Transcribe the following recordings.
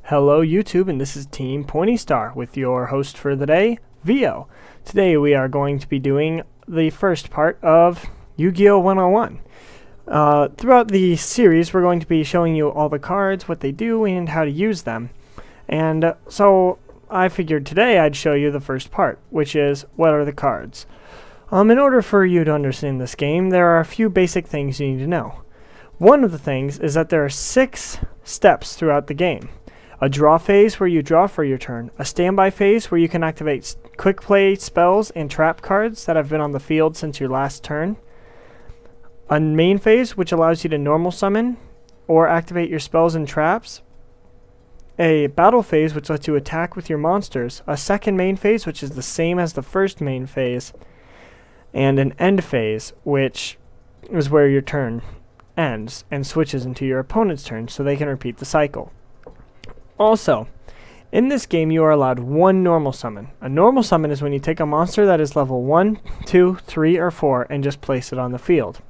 Hello YouTube, and this is Team Pointy Star with your host for the day, Vio. Today we are going to be doing the first part of Yu-Gi-Oh! 101. Throughout the series we're going to be showing you all the cards, what they do, and how to use them. And so I figured today I'd show you the first part, which is what are the cards. In order for you to understand this game, there are a few basic things you need to know. One of the things is that there are 6 steps throughout the game. A draw phase where you draw for your turn, a standby phase where you can activate quick play spells and trap cards that have been on the field since your last turn, a main phase which allows you to normal summon or activate your spells and traps, a battle phase which lets you attack with your monsters, a second main phase which is the same as the first main phase, and an end phase which is where your turn ends and switches into your opponent's turn so they can repeat the cycle. Also, in this game you are allowed one normal summon. A normal summon is when you take a monster that is level 1, 2, 3, or 4 and just place it on the field.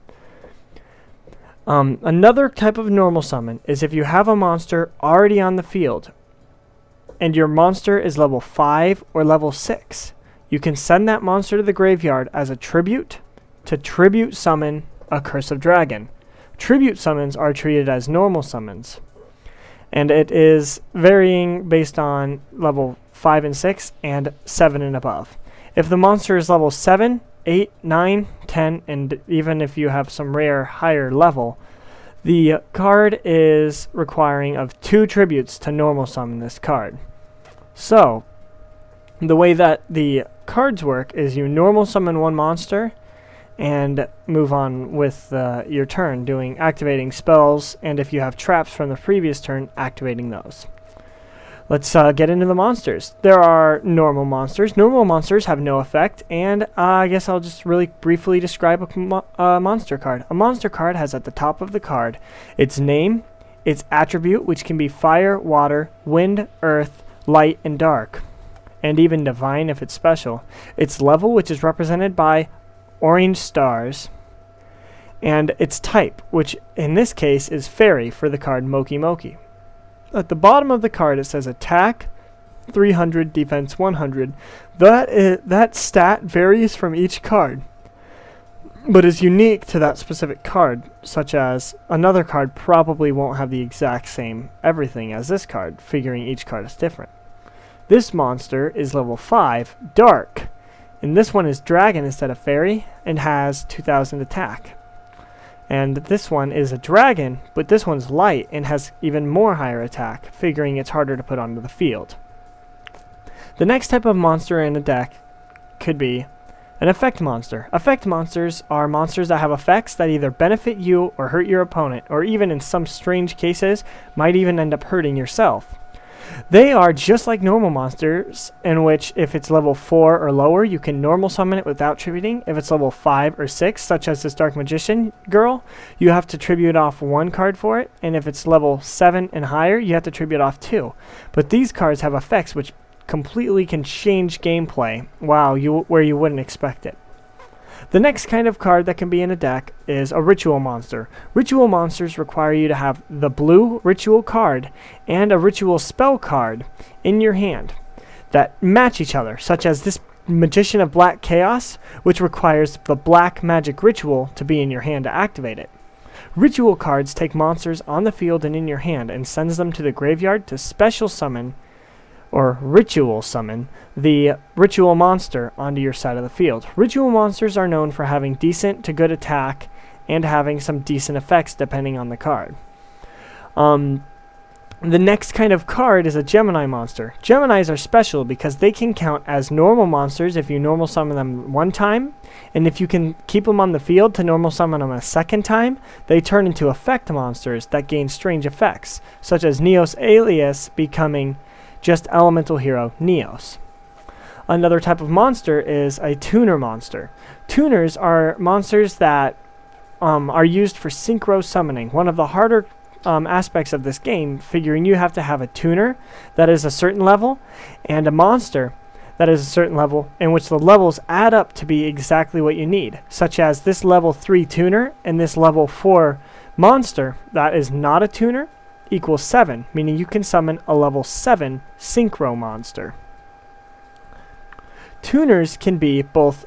Another type of normal summon is if you have a monster already on the field and your monster is level 5 or level 6. You can send that monster to the graveyard as a tribute to tribute summon a Curse of Dragon. Tribute summons are treated as normal summons, and it is varying based on level 5 and 6 and 7 and above. If the monster is level 7, 8, 9, 10, and even if you have some rare higher level, the card is requiring of 2 tributes to normal summon this card. So, the way that the cards work is you normal summon one monster and move on with your turn, activating spells, and if you have traps from the previous turn, activating those. Let's get into the monsters. There are normal monsters. Normal monsters have no effect, and I guess I'll just really briefly describe a monster card. A monster card has at the top of the card its name, its attribute, which can be fire, water, wind, earth, light, and dark, and even divine if it's special. Its level, which is represented by orange stars, and its type, which in this case is fairy for the card Moki Moki. At the bottom of the card it says attack 300, defense 100. That stat varies from each card, but is unique to that specific card, such as another card probably won't have the exact same everything as this card, figuring each card is different. This monster is level 5, dark, and this one is dragon instead of fairy and has 2000 attack. And this one is a dragon, but this one's light and has even more higher attack, figuring it's harder to put onto the field. The next type of monster in a deck could be an effect monster. Effect monsters are monsters that have effects that either benefit you or hurt your opponent, or even in some strange cases might even end up hurting yourself. They are just like normal monsters, in which if it's level 4 or lower, you can normal summon it without tributing. If it's level 5 or 6, such as this Dark Magician girl, you have to tribute off 1 card for it, and if it's level 7 and higher, you have to tribute off 2. But these cards have effects which completely can change gameplay, where you wouldn't expect it. The next kind of card that can be in a deck is a ritual monster. Ritual monsters require you to have the blue ritual card and a ritual spell card in your hand that match each other, such as this Magician of Black Chaos, which requires the black magic ritual to be in your hand to activate it. Ritual cards take monsters on the field and in your hand and sends them to the graveyard to special summon or ritual summon the ritual monster onto your side of the field. Ritual monsters are known for having decent to good attack and having some decent effects depending on the card. The next kind of card is a Gemini Monster. Geminis are special because they can count as normal monsters if you normal summon them 1 time, and if you can keep them on the field to normal summon them a 2nd time, they turn into effect monsters that gain strange effects, such as Neos Alias becoming just elemental hero Neos. Another type of monster is a tuner monster. Tuners are monsters that are used for synchro summoning. One of the harder aspects of this game, figuring you have to have a tuner that is a certain level and a monster that is a certain level, in which the levels add up to be exactly what you need, such as this level 3 tuner and this level 4 monster that is not a tuner equals 7, meaning you can summon a level 7 Synchro Monster. Tuners can be both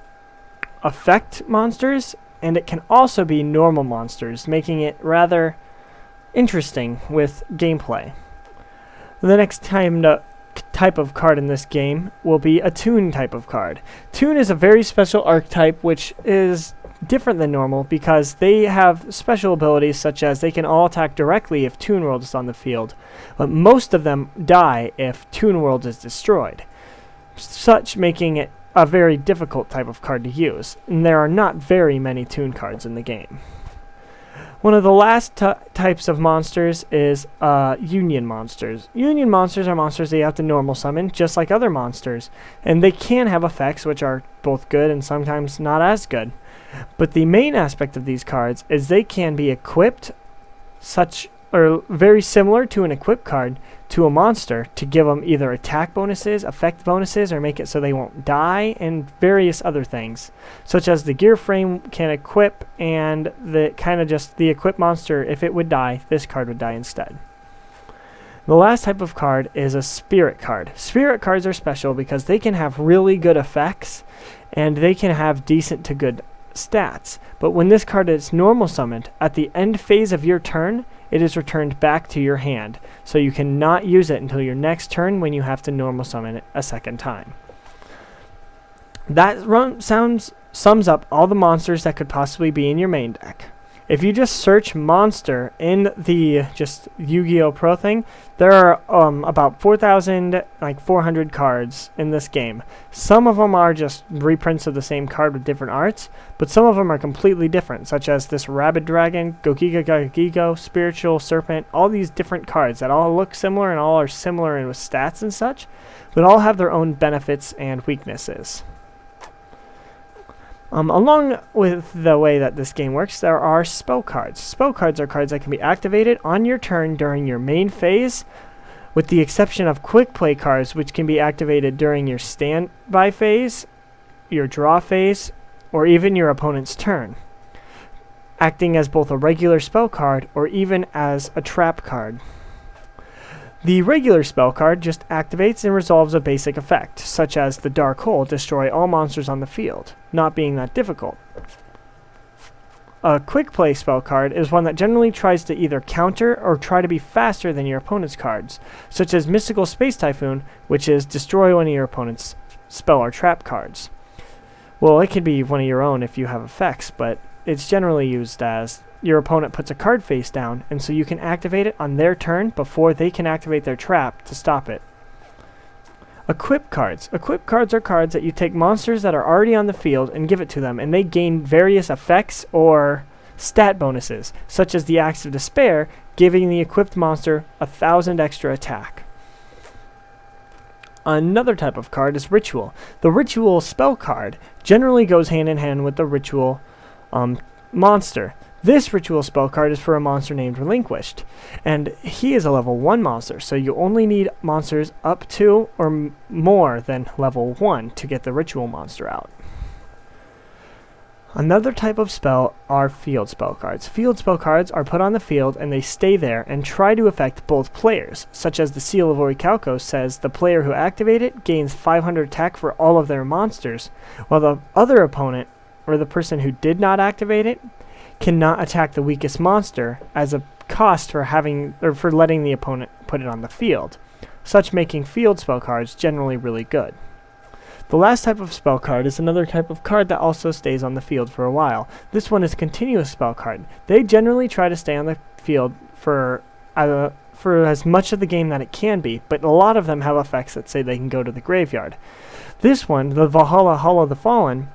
effect monsters, and it can also be normal monsters, making it rather interesting with gameplay. The next type of card in this game will be a Toon type of card. Toon is a very special archetype which is different than normal because they have special abilities such as they can all attack directly if Toon World is on the field, but most of them die if Toon World is destroyed, such making it a very difficult type of card to use, and there are not very many Toon cards in the game. One of the last types of monsters is Union Monsters. Union Monsters are monsters that you have to normal summon, just like other monsters, and they can have effects which are both good and sometimes not as good. But the main aspect of these cards is they can be equipped or very similar to an equip card to a monster to give them either attack bonuses, effect bonuses, or make it so they won't die, and various other things, such as the gear frame can equip, and the equip monster, if it would die, this card would die instead. The last type of card is a spirit card. Spirit cards are special because they can have really good effects and they can have decent to good stats, but when this card is normal summoned, at the end phase of your turn, it is returned back to your hand, so you cannot use it until your next turn when you have to normal summon it a second time. That sums up all the monsters that could possibly be in your main deck. If you just search monster in the Yu-Gi-Oh! Pro thing, there are about 4,400 cards in this game. Some of them are just reprints of the same card with different arts, but some of them are completely different, such as this Rabid Dragon, Gogiga Gagigo, Spiritual Serpent, all these different cards that all look similar and all are similar in with stats and such, but all have their own benefits and weaknesses. Along with the way that this game works, there are spell cards. Spell cards are cards that can be activated on your turn during your main phase, with the exception of quick play cards, which can be activated during your standby phase, your draw phase, or even your opponent's turn, acting as both a regular spell card or even as a trap card. The regular spell card just activates and resolves a basic effect, such as the Dark Hole, destroy all monsters on the field, not being that difficult. A quick play spell card is one that generally tries to either counter or try to be faster than your opponent's cards, such as Mystical Space Typhoon, which is destroy one of your opponent's spell or trap cards. Well, it could be one of your own if you have effects, but it's generally used as your opponent puts a card face down, and so you can activate it on their turn before they can activate their trap to stop it. Equip cards. Equip cards are cards that you take monsters that are already on the field and give it to them, and they gain various effects or stat bonuses, such as the Axe of Despair, giving the equipped monster 1,000 extra attack. Another type of card is Ritual. The Ritual spell card generally goes hand in hand with the Ritual monster. This Ritual spell card is for a monster named Relinquished, and he is a level 1 monster, so you only need monsters up to or more than level 1 to get the Ritual monster out. Another type of spell are field spell cards. Field spell cards are put on the field and they stay there and try to affect both players, such as the Seal of Orichalco says the player who activates it gains 500 attack for all of their monsters, while the other opponent, or the person who did not activate it, cannot attack the weakest monster as a cost for letting the opponent put it on the field, such making field spell cards generally really good. The last type of spell card is another type of card that also stays on the field for a while. This one is continuous spell card. They generally try to stay on the field for as much of the game that it can be, but a lot of them have effects that say they can go to the graveyard. This one, the Valhalla Hall of the Fallen,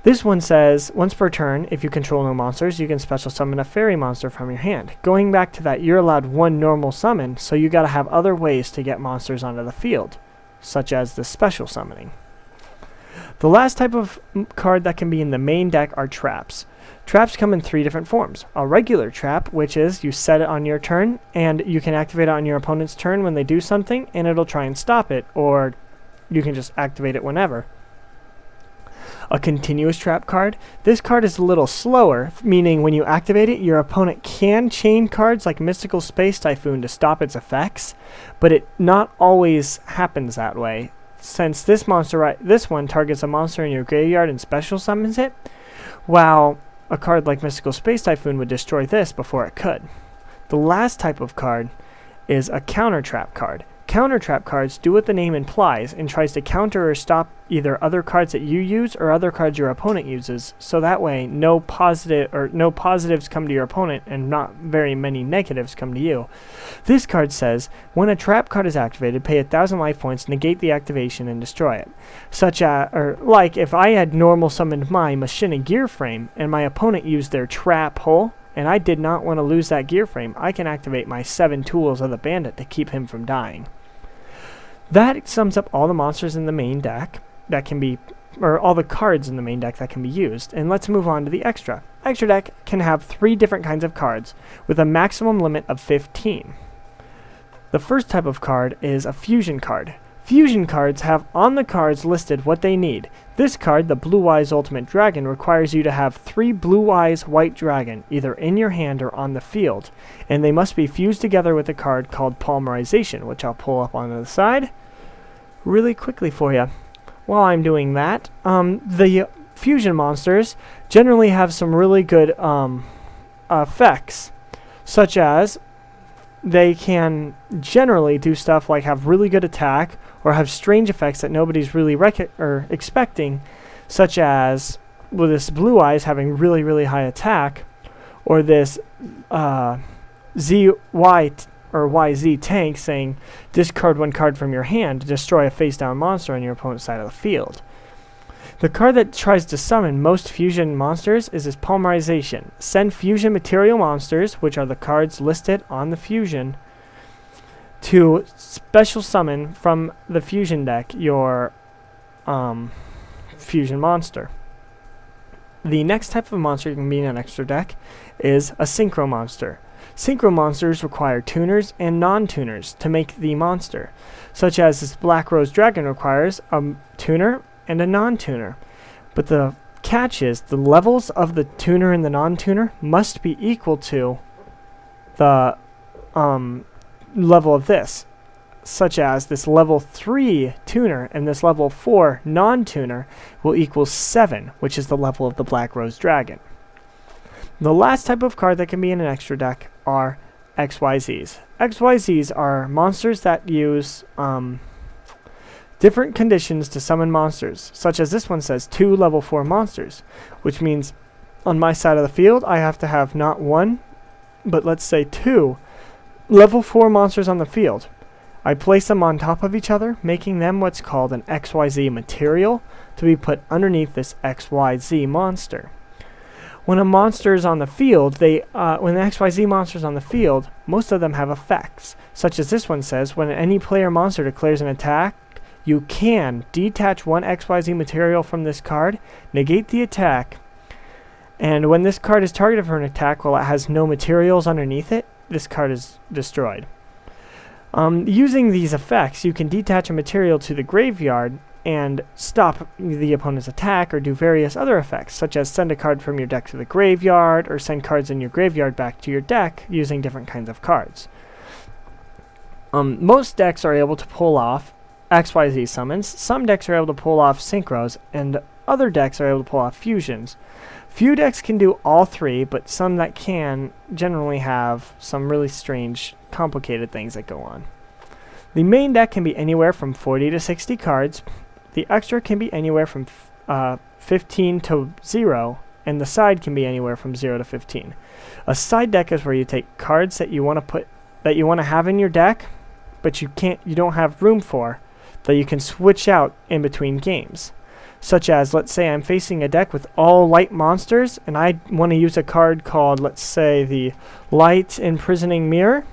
this one says, once per turn, if you control no monsters, you can special summon a fairy monster from your hand. Going back to that, you're allowed one normal summon, so you gotta have other ways to get monsters onto the field, such as the special summoning. The last type of card that can be in the main deck are traps. Traps come in 3 different forms. A regular trap, which is you set it on your turn, and you can activate it on your opponent's turn when they do something, and it'll try and stop it, or you can just activate it whenever. A continuous trap card. This card is a little slower, meaning when you activate it, your opponent can chain cards like Mystical Space Typhoon to stop its effects, but it not always happens that way. Since this one targets a monster in your graveyard and special summons it, while a card like Mystical Space Typhoon would destroy this before it could. The last type of card is a counter trap card. Counter trap cards do what the name implies and tries to counter or stop either other cards that you use or other cards your opponent uses, so that way no positives come to your opponent and not very many negatives come to you. This card says, when a trap card is activated, pay 1,000 life points, negate the activation, and destroy it. Like if I had normal summoned my Machina gear frame and my opponent used their trap hole, and I did not want to lose that gear frame, I can activate my 7 tools of the bandit to keep him from dying. That sums up all the monsters in the main deck that can be, or all the cards in the main deck that can be used. And let's move on to the extra. Extra deck can have 3 different kinds of cards with a maximum limit of 15. The first type of card is a fusion card. Fusion cards have on the cards listed what they need. This card, the Blue Eyes Ultimate Dragon, requires you to have 3 Blue Eyes White Dragon, either in your hand or on the field, and they must be fused together with a card called Polymerization, which I'll pull up on the side really quickly for you. While I'm doing that, the fusion monsters generally have some really good effects, such as they can generally do stuff like have really good attack or have strange effects that nobody's really expecting, such as with this Blue Eyes having really, really high attack, or this YZ tank saying discard 1 card from your hand to destroy a face-down monster on your opponent's side of the field. The card that tries to summon most fusion monsters is this Polymerization. Send fusion material monsters, which are the cards listed on the fusion, to special summon from the fusion deck your fusion monster. The next type of monster you can be in an extra deck is a Synchro Monster. Synchro Monsters require tuners and non-tuners to make the monster, such as this Black Rose Dragon requires a tuner and a non-tuner. But the catch is the levels of the tuner and the non-tuner must be equal to the level of this, such as this level 3 tuner and this level 4 non-tuner will equal 7, which is the level of the Black Rose Dragon. The last type of card that can be in an extra deck are XYZs. XYZs are monsters that use different conditions to summon monsters, such as this one says 2 level 4 monsters, which means on my side of the field I have to have not 1, but let's say 2 level 4 monsters on the field. I place them on top of each other, making them what's called an XYZ material to be put underneath this XYZ monster. When a monster is on the field, when the XYZ monster is on the field, most of them have effects, such as this one says, when any player monster declares an attack, you can detach 1 XYZ material from this card, negate the attack, and when this card is targeted for an attack while it has no materials underneath it, this card is destroyed. Using these effects, you can detach a material to the graveyard and stop the opponent's attack or do various other effects, such as send a card from your deck to the graveyard or send cards in your graveyard back to your deck using different kinds of cards. Most decks are able to pull off XYZ summons. Some decks are able to pull off synchros, and other decks are able to pull off fusions. Few decks can do all 3, but some that can generally have some really strange, complicated things that go on. The main deck can be anywhere from 40 to 60 cards. The extra can be anywhere from 15 to 0, and the side can be anywhere from 0 to 15. A side deck is where you take cards that you want to have in your deck, but you don't have room for, that you can switch out in between games. Such as, let's say I'm facing a deck with all light monsters, and I want to use a card called, let's say, the Light Imprisoning Mirror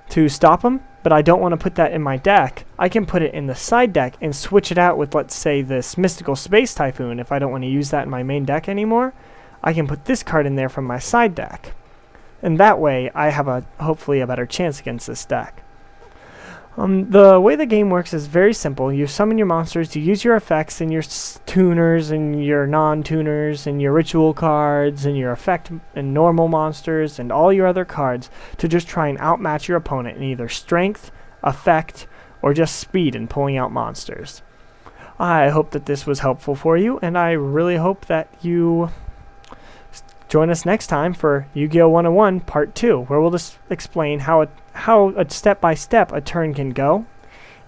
to stop them, but I don't want to put that in my deck. I can put it in the side deck and switch it out with, let's say, this Mystical Space Typhoon. If I don't want to use that in my main deck anymore, I can put this card in there from my side deck. And that way, I have hopefully a better chance against this deck. The way the game works is very simple. You summon your monsters, you use your effects and your tuners and your non-tuners and your ritual cards and your effect and normal monsters and all your other cards to just try and outmatch your opponent in either strength, effect, or just speed in pulling out monsters. I hope that this was helpful for you, and I really hope that you join us next time for Yu-Gi-Oh! 101 Part 2, where we'll just explain how a step-by-step a turn can go,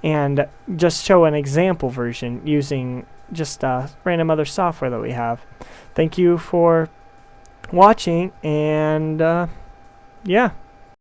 and just show an example version using just random other software that we have. Thank you for watching, and yeah.